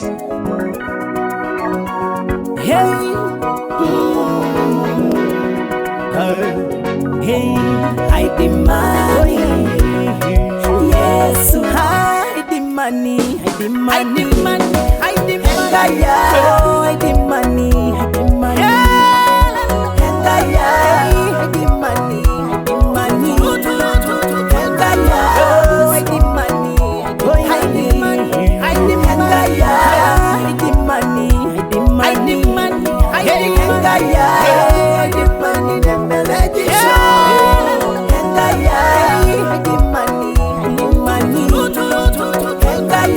Hey, hey, hide the money. Yes, hide the money, hide the money, hide the money, hide the money, hide the money, hide the money, hide the money, hide the money, hide the money, hide the money, hide the money, hide the money, hide the money, hide the money, the melody show. Hide the money, hide the money,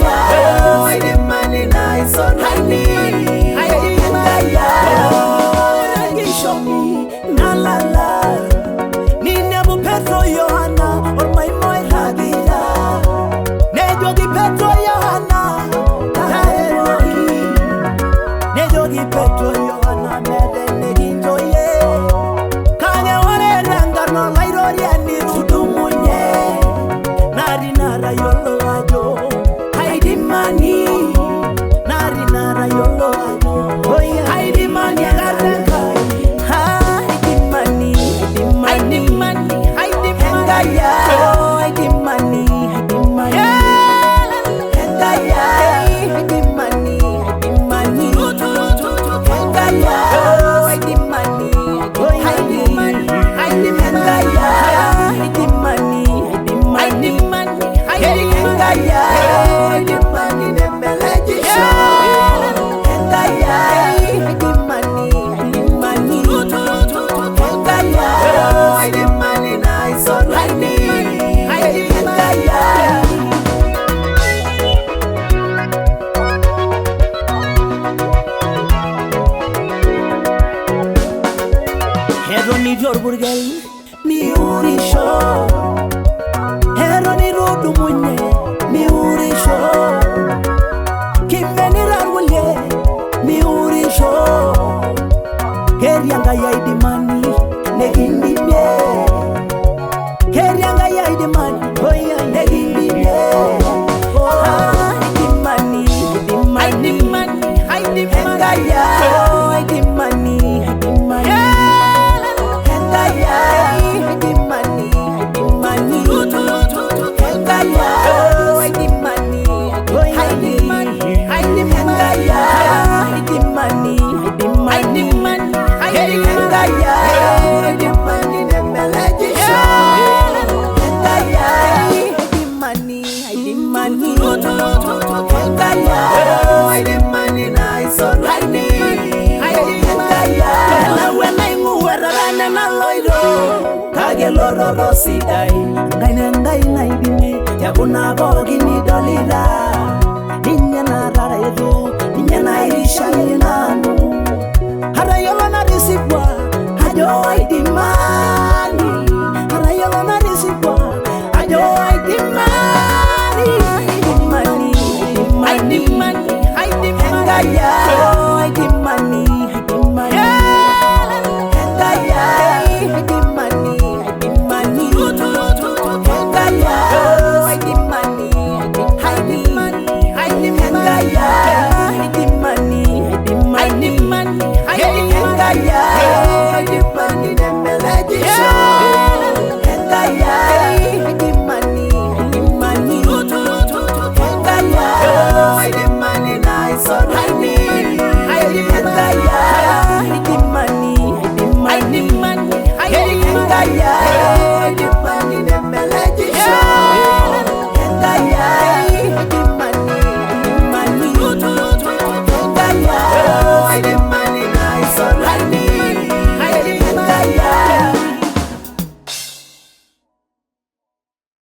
hide the money, nice on honey. Hide the money, show me na la la. Nina bu Petro Yohana or my boy Hagida. Nejogi Petro Yohana, Nejogi Petro Yohana, Nejogi ye. Kanya wale ranga no lairo yani tudumunye. Nari nara yolo ajo, hide money. Nari nara yolo ajo, hide money gardenka. Hide money, hide money, hide money, hide money, hide money, hide money, hide money, Heroni Jorburgel, mi urisho. Heroni rodu munye, mi urisho. Kimbeni rarwule, mi urisho. Kerianga yaidi mani, negindi mye. Kerianga yaidi mani, oya negindi mye. Hide money, hide money, hide money, hide money, hide money. Loro sidai ngai naidini yakuna bogi ni dolila ninya na raredo ninya na irisha nanu harayola na risipwa ajo aidimani harayola na risipwa ajo aidimani money aidimani aidimani aidimani yeah.